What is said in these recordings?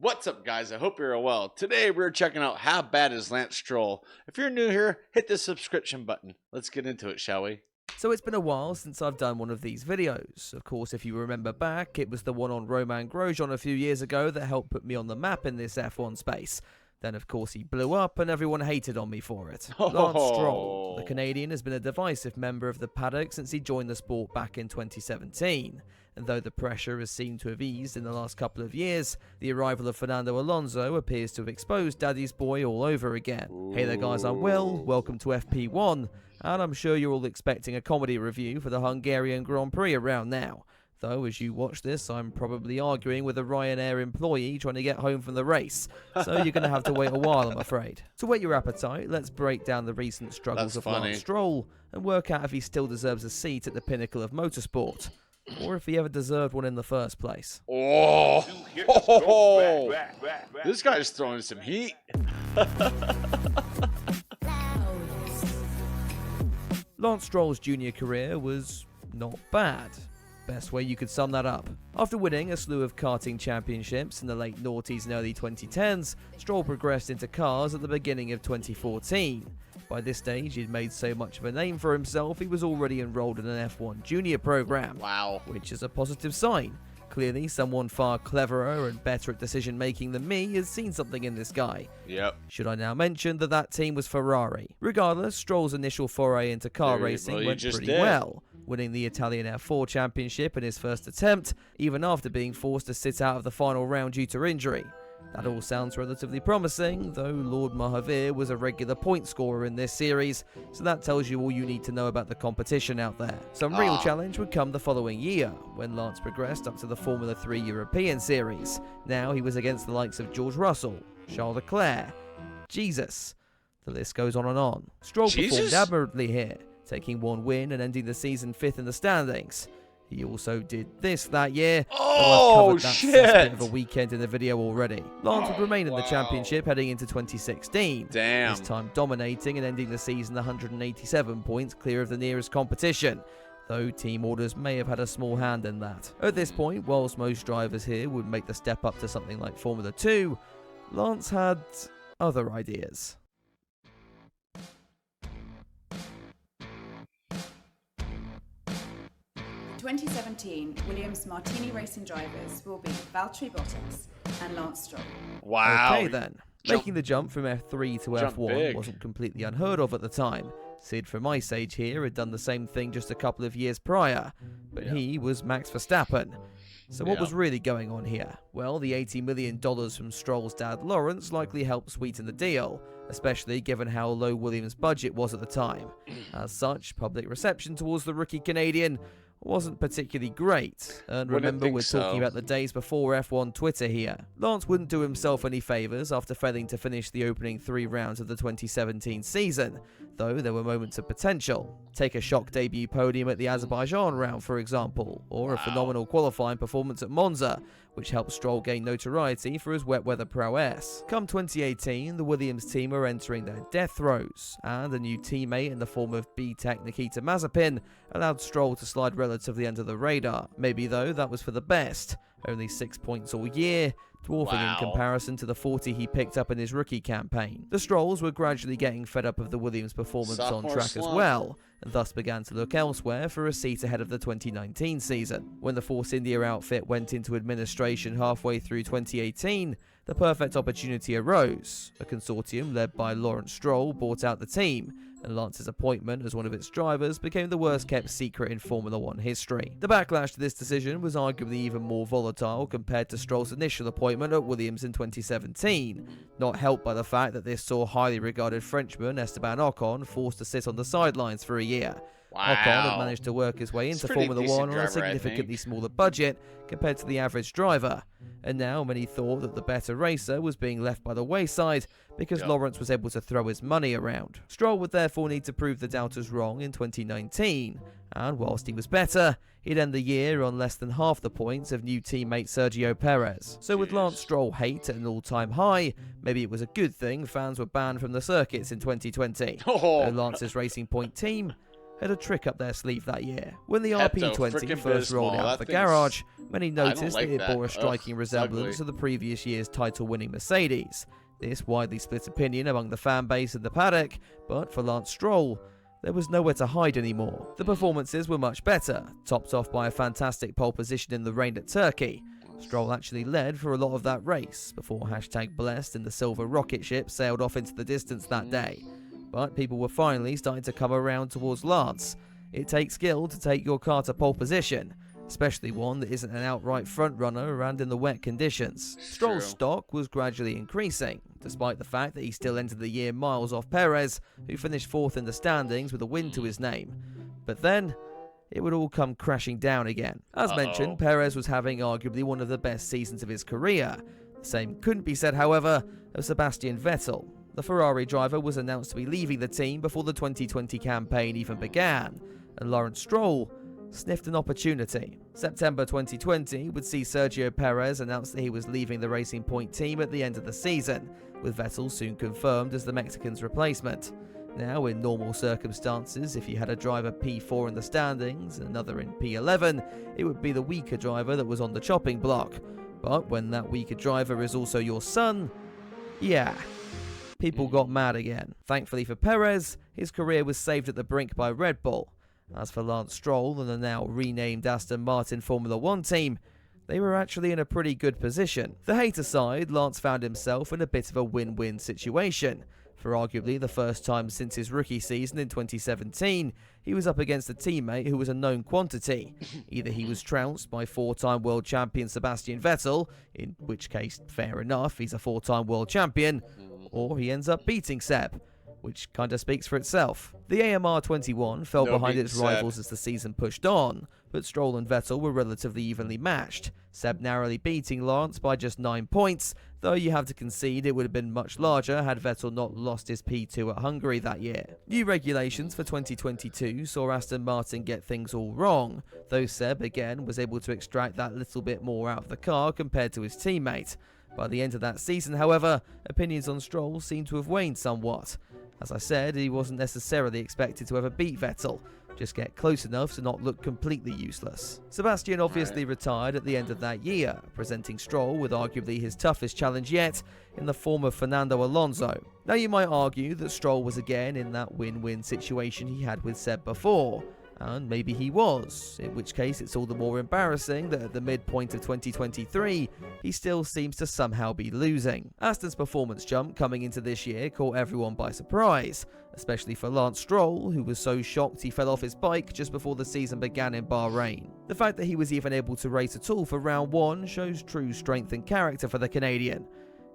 What's up, guys? I hope you're well. Today we're checking out How Bad is Lance Stroll. If you're new here, hit the subscription button. Let's get into it, shall we? So it's been a while since I've done one of these videos. Of course, if you remember back, it was the one on Romain Grosjean a few years ago that helped put me on the map in this F1 space. Then, of course, he blew up and everyone hated on me for it. Lance Stroll, the Canadian, has been a divisive member of the paddock since he joined the sport back in 2017. And though the pressure has seemed to have eased in the last couple of years, the arrival of Fernando Alonso appears to have exposed Daddy's boy all over again. Hey there guys, I'm Will, welcome to FP1, and I'm sure you're all expecting a comedy review for the Hungarian Grand Prix around now. Though, as you watch this, I'm probably arguing with a Ryanair employee trying to get home from the race, so you're going to have to wait a while, I'm afraid. To whet your appetite, let's break down the recent struggles of Lance Stroll and work out if he still deserves a seat at the pinnacle of motorsport, or if he ever deserved one in the first place. This guy's throwing some heat. Lance Stroll's junior career was not bad. Best way you could sum that up. After winning a slew of karting championships in the late noughties and early 2010s, Stroll progressed into cars at the beginning of 2014. By this stage, he'd made so much of a name for himself, he was already enrolled in an F1 junior program. Wow. Which is a positive sign. Clearly, someone far cleverer and better at decision making than me has seen something in this guy. Yep. Should I now mention that that team was Ferrari? Regardless, Stroll's initial foray into car racing went pretty well, winning the Italian F4 championship in his first attempt, even after being forced to sit out of the final round due to injury. That all sounds relatively promising, though Lord Mahavir was a regular point scorer in this series, so that tells you all you need to know about the competition out there. Some real challenge would come the following year, when Lance progressed up to the Formula 3 European Series. Now he was against the likes of George Russell, Charles Leclerc, Jesus. The list goes on and on. Stroll performed admirably here, taking one win and ending the season 5th in the standings. He also did this that year. Oh, I've covered that shit! Of a weekend in the video already. Lance would remain in the championship heading into 2016. Damn. This time dominating and ending the season 187 points clear of the nearest competition, though team orders may have had a small hand in that. At this point, whilst most drivers here would make the step up to something like Formula 2, Lance had other ideas. 2017 Williams Martini Racing drivers will be Valtteri Bottas and Lance Stroll. Wow. Okay then. Making the jump from F3 to F1 wasn't completely unheard of at the time. Sid from Ice Age here had done the same thing just a couple of years prior, but he was Max Verstappen. So what was really going on here? Well, the $80 million from Stroll's dad Lawrence likely helped sweeten the deal, especially given how low Williams' budget was at the time. As such, public reception towards the rookie Canadian wasn't particularly great, and remember we're talking about the days before F1 Twitter here. Lance wouldn't do himself any favours after failing to finish the opening 3 rounds of the 2017 season, though there were moments of potential. Take a shock debut podium at the Azerbaijan round, for example, or a phenomenal qualifying performance at Monza, which helped Stroll gain notoriety for his wet weather prowess. Come 2018, the Williams team were entering their death throes, and a new teammate in the form of B-Tech Nikita Mazepin allowed Stroll to slide relatively under the radar. Maybe though, that was for the best. Only 6 points all year, dwarfing in comparison to the 40 he picked up in his rookie campaign. The Strolls were gradually getting fed up of the Williams performance on track as well, and thus began to look elsewhere for a seat ahead of the 2019 season. When the Force India outfit went into administration halfway through 2018, the perfect opportunity arose. A consortium led by Lawrence Stroll bought out the team, and Lance's appointment as one of its drivers became the worst kept secret in Formula 1 history. The backlash to this decision was arguably even more volatile compared to Stroll's initial appointment at Williams in 2017, not helped by the fact that this saw highly regarded Frenchman Esteban Ocon forced to sit on the sidelines for a year. Ocon had managed to work his way into Formula 1 on a significantly smaller budget compared to the average driver, and now many thought that the better racer was being left by the wayside because Lawrence was able to throw his money around. Stroll would therefore need to prove the doubters wrong in 2019, and whilst he was better, he'd end the year on less than half the points of new teammate Sergio Perez. So with Lance Stroll hate at an all-time high, maybe it was a good thing fans were banned from the circuits in 2020. Though Lance's Racing Point team had a trick up their sleeve that year. When the Hepto, RP20 frickin' first rolled Bismol, out of the that garage, many noticed like that it that. bore a striking Ugh, resemblance to the previous year's title-winning Mercedes. This widely split opinion among the fan base and the paddock, but for Lance Stroll, there was nowhere to hide anymore. The performances were much better, topped off by a fantastic pole position in the rain at Turkey. Stroll actually led for a lot of that race, before #blessed and the silver rocket ship sailed off into the distance that day. But people were finally starting to come around towards Lance. It takes skill to take your car to pole position, especially one that isn't an outright front-runner and in the wet conditions. Stroll's stock was gradually increasing, despite the fact that he still entered the year miles off Perez, who finished 4th in the standings with a win to his name. But then, it would all come crashing down again. As mentioned, Perez was having arguably one of the best seasons of his career. The same couldn't be said, however, of Sebastian Vettel. The Ferrari driver was announced to be leaving the team before the 2020 campaign even began, and Lance Stroll sniffed an opportunity. September 2020 would see Sergio Perez announce that he was leaving the Racing Point team at the end of the season, with Vettel soon confirmed as the Mexican's replacement. Now, in normal circumstances, if you had a driver P4 in the standings and another in P11, it would be the weaker driver that was on the chopping block. But when that weaker driver is also your son, yeah, people got mad again. Thankfully for Perez, his career was saved at the brink by Red Bull. As for Lance Stroll and the now renamed Aston Martin Formula One team, they were actually in a pretty good position. The hate aside, Lance found himself in a bit of a win-win situation. For arguably the first time since his rookie season in 2017, he was up against a teammate who was a known quantity. Either he was trounced by 4-time world champion Sebastian Vettel, in which case, fair enough, he's a 4-time world champion, or he ends up beating Seb, which kinda speaks for itself. The AMR 21 fell behind its rivals as the season pushed on, but Stroll and Vettel were relatively evenly matched, Seb narrowly beating Lance by just 9 points, though you have to concede it would have been much larger had Vettel not lost his P2 at Hungary that year. New regulations for 2022 saw Aston Martin get things all wrong, though Seb again was able to extract that little bit more out of the car compared to his teammate. By the end of that season, however, opinions on Stroll seem to have waned somewhat. As I said, he wasn't necessarily expected to ever beat Vettel, just get close enough to not look completely useless. Sebastian obviously retired at the end of that year, presenting Stroll with arguably his toughest challenge yet in the form of Fernando Alonso. Now you might argue that Stroll was again in that win-win situation he had with Seb before, and maybe he was, in which case it's all the more embarrassing that at the midpoint of 2023, he still seems to somehow be losing. Aston's performance jump coming into this year caught everyone by surprise, especially for Lance Stroll, who was so shocked he fell off his bike just before the season began in Bahrain. The fact that he was even able to race at all for round 1 shows true strength and character for the Canadian.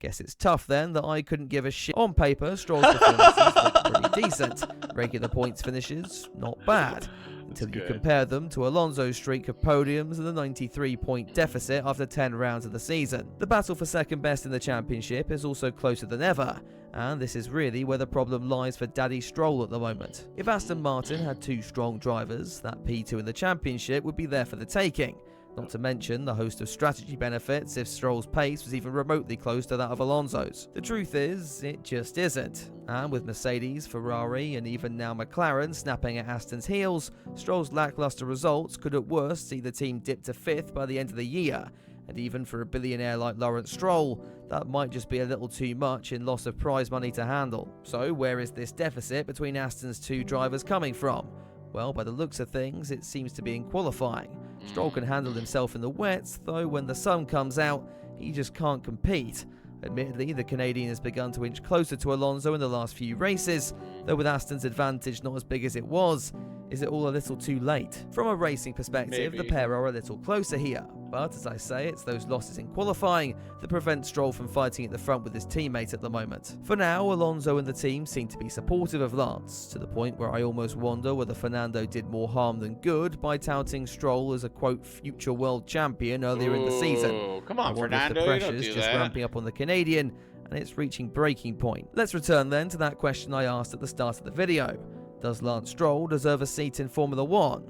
Guess it's tough then that I couldn't give a shit. On paper, Stroll's performances looked pretty decent. Regular points finishes, not bad. Until you compare them to Alonso's streak of podiums and the 93-point deficit after 10 rounds of the season. The battle for second best in the championship is also closer than ever, and this is really where the problem lies for Daddy Stroll at the moment. If Aston Martin had 2 strong drivers, that P2 in the championship would be there for the taking. Not to mention the host of strategy benefits if Stroll's pace was even remotely close to that of Alonso's. The truth is, it just isn't. And with Mercedes, Ferrari, and even now McLaren snapping at Aston's heels, Stroll's lackluster results could at worst see the team dip to 5th by the end of the year. And even for a billionaire like Lawrence Stroll, that might just be a little too much in loss of prize money to handle. So where is this deficit between Aston's 2 drivers coming from? Well, by the looks of things, it seems to be in qualifying. Stroll can handle himself in the wets, though when the sun comes out, he just can't compete. Admittedly, the Canadian has begun to inch closer to Alonso in the last few races, though with Aston's advantage not as big as it was, is it all a little too late? From a racing perspective, the pair are a little closer here, but as I say, it's those losses in qualifying that prevent Stroll from fighting at the front with his teammate at the moment. For now, Alonso and the team seem to be supportive of Lance, to the point where I almost wonder whether Fernando did more harm than good by touting Stroll as a quote future world champion earlier in the season. Come on, I wonder Fernando, if the you don't pressure's do just that. ramping up on the Canadian, and it's reaching breaking point. Let's return then to that question I asked at the start of the video. Does Lance Stroll deserve a seat in Formula One?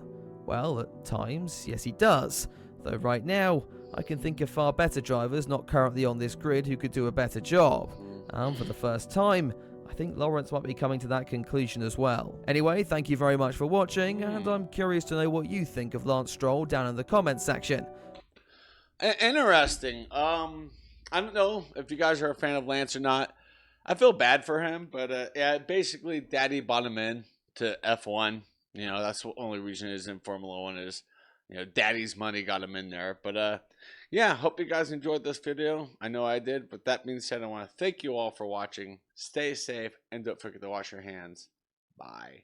Well, at times, yes he does. Though right now, I can think of far better drivers not currently on this grid who could do a better job. And for the first time, I think Lawrence might be coming to that conclusion as well. Anyway, thank you very much for watching, and I'm curious to know what you think of Lance Stroll down in the comments section. Interesting. I don't know if you guys are a fan of Lance or not. I feel bad for him, but yeah, basically, Daddy bought him in to F1. You know, that's the only reason he's in Formula One is, you know, Daddy's money got him in there. But yeah, hope you guys enjoyed this video. I know I did. But that being said, I want to thank you all for watching. Stay safe and don't forget to wash your hands. Bye.